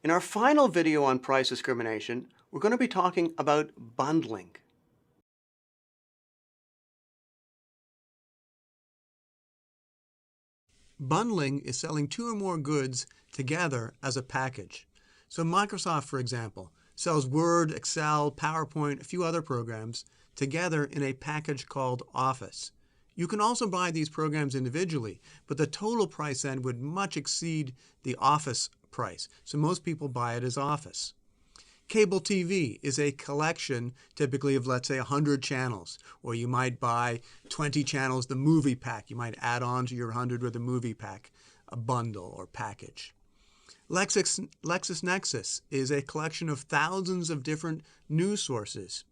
In our final video on price discrimination, we're going to be talking about bundling. Bundling is selling two or more goods together as a package. So Microsoft, for example, sells Word, Excel, PowerPoint, a few other programs together in a package called Office. You can also buy these programs individually, but the total price then would much exceed the Office price. So most people buy it as Office. Cable TV is a collection typically of, let's say, 100 channels, or you might buy 20 channels, the movie pack. You might add on to your 100 with a movie pack, a bundle or package. Lexis-Nexis is a collection of thousands of different news sources.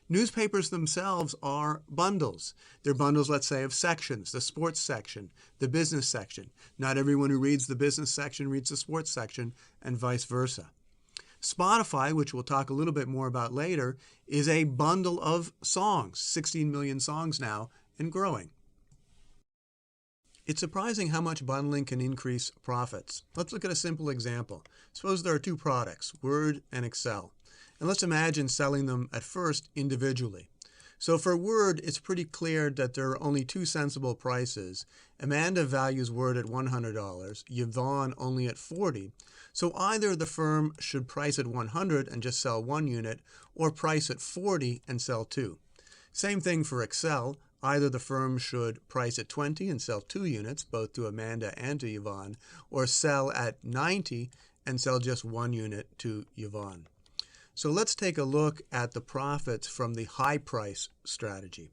Newspapers themselves are bundles. They're bundles, let's say, of sections, the sports section, the business section. Not everyone who reads the business section reads the sports section, and vice versa. Spotify, which we'll talk a little bit more about later, is a bundle of songs, 16 million songs now, and growing. It's surprising how much bundling can increase profits. Let's look at a simple example. Suppose there are two products, Word and Excel. And let's imagine selling them at first individually. So for Word, it's pretty clear that there are only two sensible prices. Amanda values Word at $100, Yvonne only at $40. So either the firm should price at $100 and just sell one unit, or price at $40 and sell two. Same thing for Excel. Either the firm should price at $20 and sell two units, both to Amanda and to Yvonne, or sell at $90 and sell just one unit to Yvonne. So let's take a look at the profits from the high price strategy,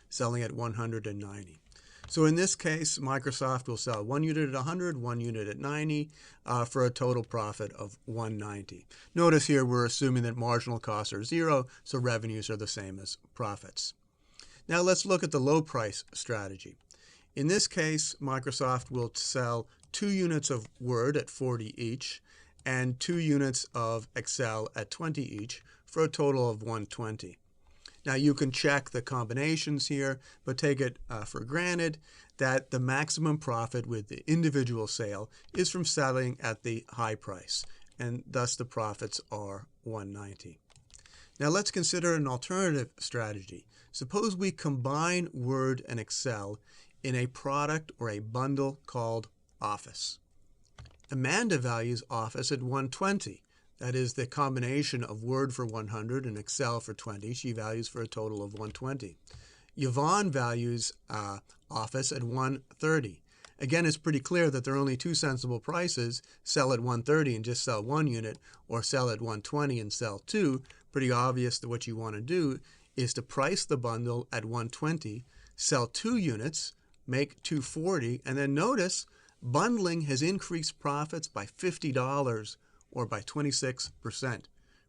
selling at $190. So in this case, Microsoft will sell one unit at $100, one unit at $90, for a total profit of $190. Notice here we're assuming that marginal costs are zero, so revenues are the same as profits. Now let's look at the low price strategy. In this case, Microsoft will sell 2 units of Word at $40 each, and 2 units of Excel at $20 each, for a total of $120. Now you can check the combinations here, but take it for granted that the maximum profit with the individual sale is from selling at the high price, and thus the profits are $190. Now let's consider an alternative strategy. Suppose we combine Word and Excel in a product or a bundle called Office. Amanda values Office at $120. That is the combination of Word for $100 and Excel for $20. She values for a total of $120. Yvonne values Office at $130. Again, it's pretty clear that there are only two sensible prices, sell at $130 and just sell one unit, or sell at $120 and sell two. Pretty obvious that what you want to do is to price the bundle at $120, sell 2 units, make $240, and then notice bundling has increased profits by $50 or by 26%.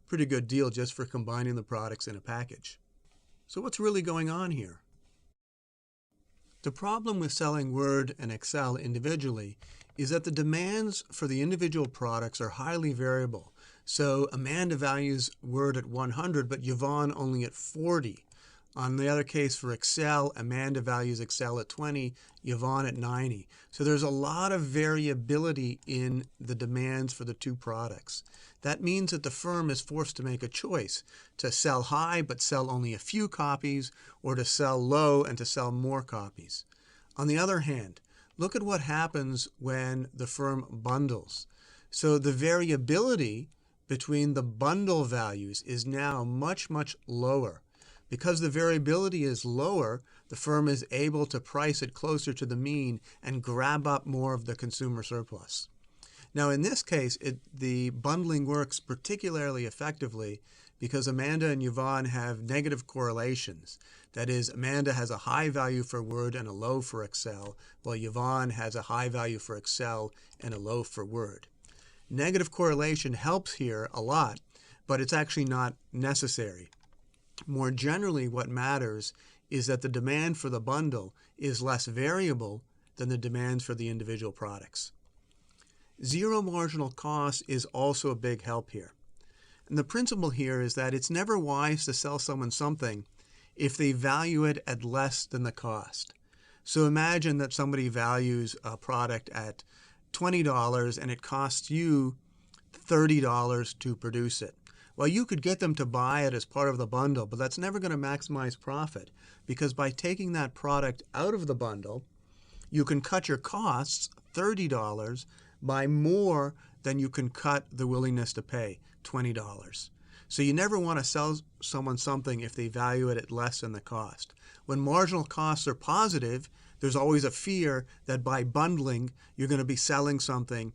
Pretty good deal just for combining the products in a package. So what's really going on here? The problem with selling Word and Excel individually is that the demands for the individual products are highly variable. So Amanda values Word at $100, but Yvonne only at $40. On the other case for Excel, Amanda values Excel at $20, Yvonne at $90. So there's a lot of variability in the demands for the two products. That means that the firm is forced to make a choice to sell high but sell only a few copies, or to sell low and to sell more copies. On the other hand, look at what happens when the firm bundles. So the variability between the bundle values is now much, much lower. Because the variability is lower, the firm is able to price it closer to the mean and grab up more of the consumer surplus. Now in this case, the bundling works particularly effectively because Amanda and Yvonne have negative correlations. That is, Amanda has a high value for Word and a low for Excel, while Yvonne has a high value for Excel and a low for Word. Negative correlation helps here a lot, but it's actually not necessary. More generally, what matters is that the demand for the bundle is less variable than the demands for the individual products. Zero marginal cost is also a big help here. And the principle here is that it's never wise to sell someone something if they value it at less than the cost. So imagine that somebody values a product at $20 and it costs you $30 to produce it. Well, you could get them to buy it as part of the bundle, but that's never going to maximize profit, because by taking that product out of the bundle, you can cut your costs, $30, by more than you can cut the willingness to pay, $20. So you never want to sell someone something if they value it at less than the cost. When marginal costs are positive, there's always a fear that by bundling, you're going to be selling something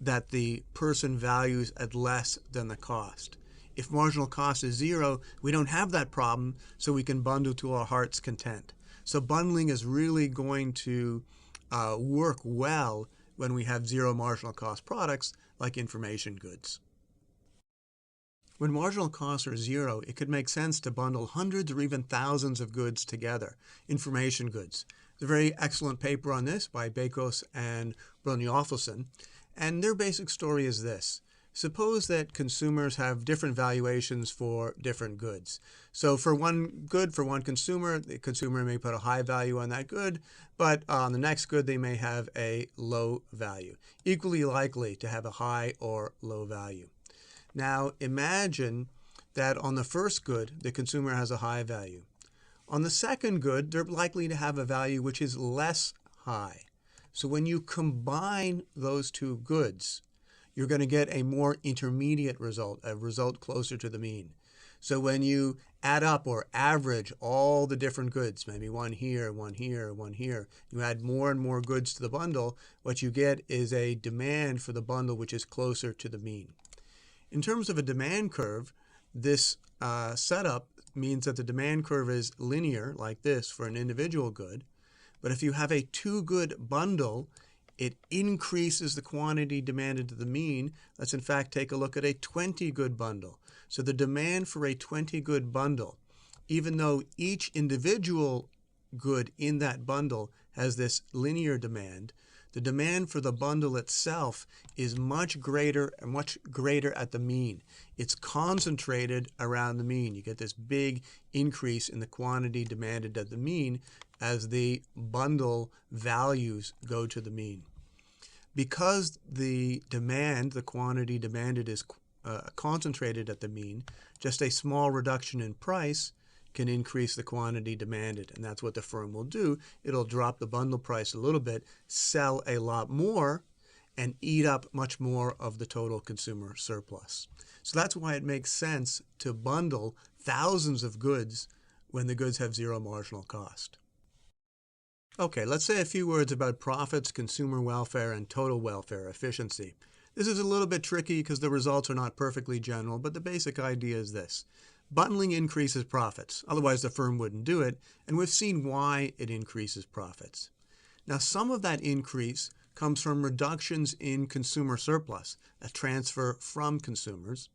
that the person values at less than the cost. If marginal cost is zero, we don't have that problem, so we can bundle to our heart's content. So bundling is really going to work well when we have zero marginal cost products like information goods. When marginal costs are zero, it could make sense to bundle hundreds or even thousands of goods together, information goods. There's a very excellent paper on this by Bakos and Brynjolfsson, and their basic story is this. Suppose that consumers have different valuations for different goods. So for one good, for one consumer, the consumer may put a high value on that good, but on the next good they may have a low value, equally likely to have a high or low value. Now imagine that on the first good, the consumer has a high value. On the second good, they're likely to have a value which is less high. So when you combine those two goods, you're going to get a more intermediate result, a result closer to the mean. So when you add up or average all the different goods, maybe one here, one here, one here, you add more and more goods to the bundle, what you get is a demand for the bundle which is closer to the mean. In terms of a demand curve, this setup means that the demand curve is linear, like this, for an individual good. But if you have a two-good bundle, it increases the quantity demanded to the mean. Let's in fact take a look at a 20-good bundle. So the demand for a 20-good bundle, even though each individual good in that bundle has this linear demand, the demand for the bundle itself is much greater at the mean. It's concentrated around the mean. You get this big increase in the quantity demanded at the mean as the bundle values go to the mean. Because the demand, the quantity demanded, is concentrated at the mean, just a small reduction in price can increase the quantity demanded, and that's what the firm will do. It'll drop the bundle price a little bit, sell a lot more, and eat up much more of the total consumer surplus. So that's why it makes sense to bundle thousands of goods when the goods have zero marginal cost. Okay, let's say a few words about profits, consumer welfare, and total welfare efficiency. This is a little bit tricky because the results are not perfectly general, but the basic idea is this. Bundling increases profits, otherwise the firm wouldn't do it, and we've seen why it increases profits. Now, some of that increase comes from reductions in consumer surplus, a transfer from consumers,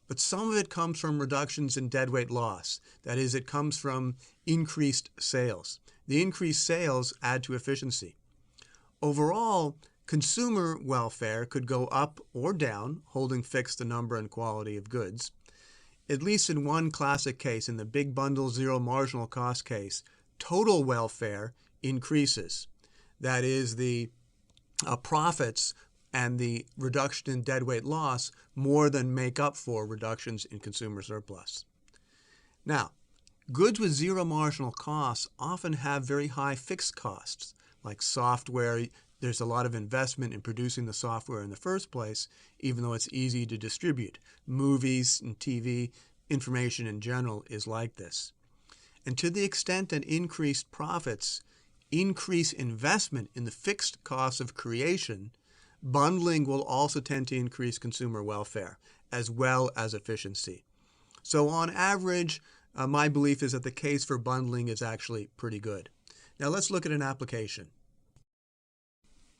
but some of it comes from reductions in deadweight loss. That is, it comes from increased sales. The increased sales add to efficiency. Overall, consumer welfare could go up or down, holding fixed the number and quality of goods. At least in one classic case, in the big bundle zero marginal cost case, total welfare increases. That is, the profits and the reduction in deadweight loss more than make up for reductions in consumer surplus. Now, goods with zero marginal costs often have very high fixed costs, like software. There's a lot of investment in producing the software in the first place, even though it's easy to distribute. Movies and TV, information in general is like this. And to the extent that increased profits increase investment in the fixed costs of creation, bundling will also tend to increase consumer welfare as well as efficiency. So on average, my belief is that the case for bundling is actually pretty good. Now let's look at an application.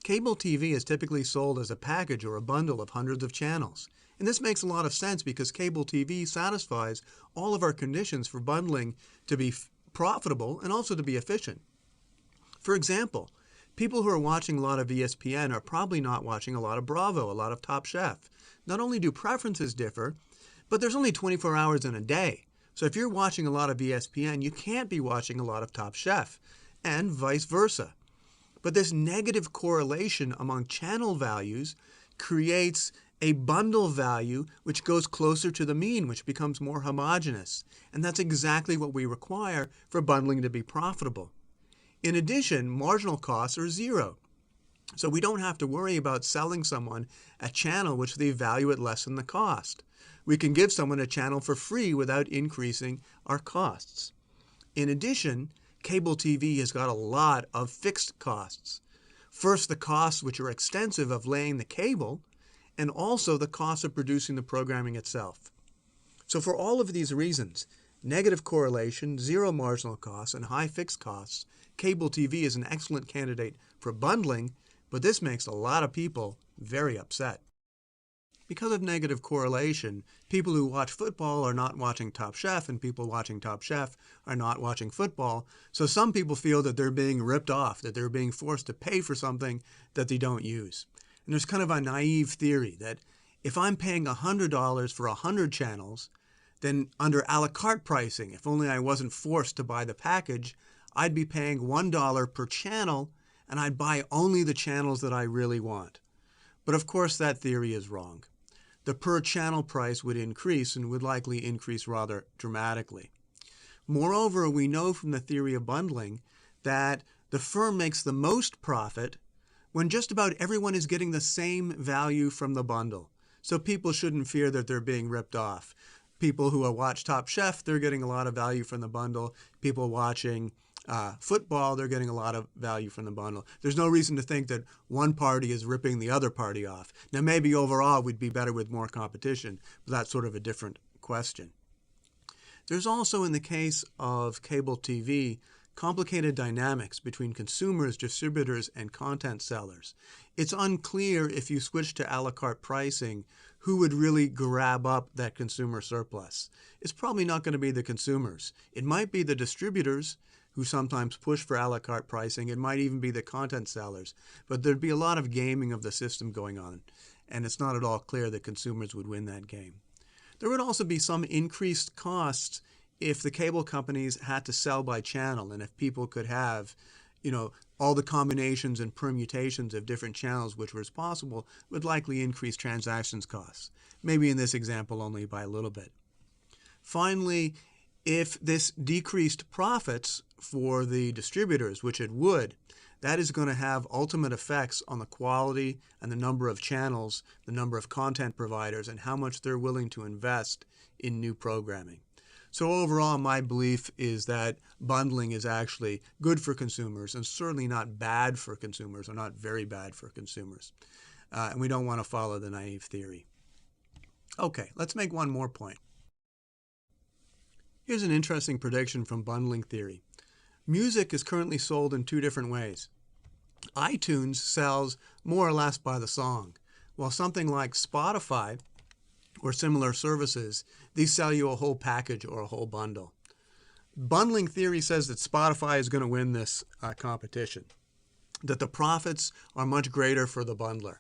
Cable TV is typically sold as a package or a bundle of hundreds of channels. And this makes a lot of sense because cable TV satisfies all of our conditions for bundling to be profitable and also to be efficient. For example, people who are watching a lot of ESPN are probably not watching a lot of Bravo, a lot of Top Chef. Not only do preferences differ, but there's only 24 hours in a day. So if you're watching a lot of ESPN, you can't be watching a lot of Top Chef, and vice versa. But this negative correlation among channel values creates a bundle value which goes closer to the mean, which becomes more homogeneous. And that's exactly what we require for bundling to be profitable. In addition, marginal costs are zero. So we don't have to worry about selling someone a channel which they value at less than the cost. We can give someone a channel for free without increasing our costs. In addition, cable TV has got a lot of fixed costs. First, the costs which are extensive of laying the cable, and also the cost of producing the programming itself. So for all of these reasons, negative correlation, zero marginal costs, and high fixed costs, cable TV is an excellent candidate for bundling, but this makes a lot of people very upset. Because of negative correlation, people who watch football are not watching Top Chef, and people watching Top Chef are not watching football. So some people feel that they're being ripped off, that they're being forced to pay for something that they don't use. And there's kind of a naive theory that if I'm paying $100 for 100 channels, then under a la carte pricing, if only I wasn't forced to buy the package, I'd be paying $1 per channel, and I'd buy only the channels that I really want. But of course, that theory is wrong. The per channel price would increase, and would likely increase rather dramatically. Moreover, we know from the theory of bundling that the firm makes the most profit when just about everyone is getting the same value from the bundle. So people shouldn't fear that they're being ripped off. People who watch Top Chef, they're getting a lot of value from the bundle. People watching football, they're getting a lot of value from the bundle. There's no reason to think that one party is ripping the other party off. Now, maybe overall we'd be better with more competition, but that's sort of a different question. There's also, in the case of cable TV, complicated dynamics between consumers, distributors, and content sellers. It's unclear if you switch to a la carte pricing, who would really grab up that consumer surplus. It's probably not going to be the consumers. It might be the distributors who sometimes push for a la carte pricing. It might even be the content sellers. But there'd be a lot of gaming of the system going on, and it's not at all clear that consumers would win that game. There would also be some increased costs if the cable companies had to sell by channel, and if people could have, all the combinations and permutations of different channels which was possible, would likely increase transactions costs. Maybe in this example only by a little bit. Finally, if this decreased profits for the distributors, which it would, that is going to have ultimate effects on the quality and the number of channels, the number of content providers, and how much they're willing to invest in new programming. So overall, my belief is that bundling is actually good for consumers and certainly not bad for consumers, or not very bad for consumers. And we don't want to follow the naive theory. Okay, let's make one more point. Here's an interesting prediction from bundling theory. Music is currently sold in two different ways. iTunes sells more or less by the song, while something like Spotify or similar services, these sell you a whole package or a whole bundle. Bundling theory says that Spotify is going to win this competition, that the profits are much greater for the bundler.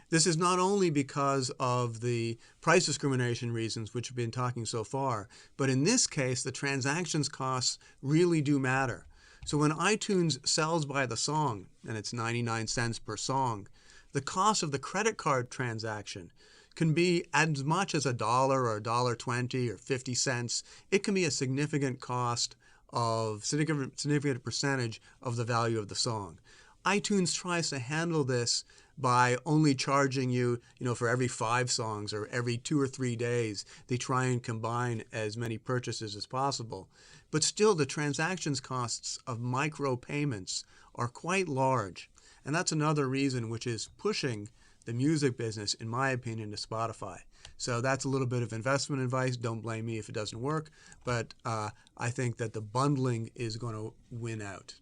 This is not only because of the price discrimination reasons which we've been talking so far, but in this case, the transactions costs really do matter. So when iTunes sells by the song, and it's 99 cents per song, the cost of the credit card transaction can be as much as $1 or $1.20 or 50 cents. It can be a significant cost of significant percentage of the value of the song. iTunes tries to handle this by only charging you, for every 5 songs or every 2 or 3 days. They try and combine as many purchases as possible. But still, the transactions costs of micro payments are quite large. And that's another reason which is pushing the music business, in my opinion, to Spotify. So that's a little bit of investment advice. Don't blame me if it doesn't work. But I think that the bundling is going to win out.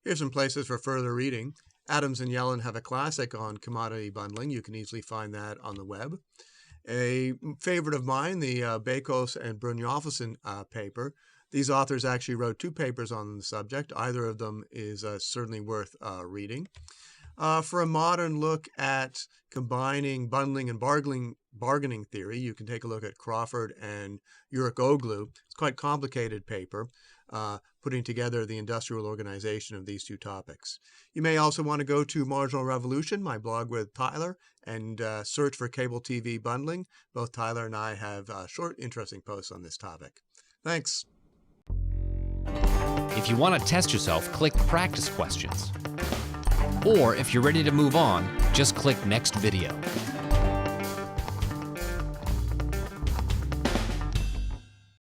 Here's some places for further reading. Adams and Yellen have a classic on commodity bundling. You can easily find that on the web. A favorite of mine, the Bakos and Brynjolfsson paper. These authors actually wrote 2 papers on the subject. Either of them is certainly worth reading. For a modern look at combining bundling and bargaining theory, you can take a look at Crawford and Uruk-Oglu. It's quite complicated paper, putting together the industrial organization of these two topics. You may also want to go to Marginal Revolution, my blog with Tyler, and search for cable TV bundling. Both Tyler and I have short, interesting posts on this topic. Thanks. If you want to test yourself, click Practice Questions. Or if you're ready to move on, just click Next Video.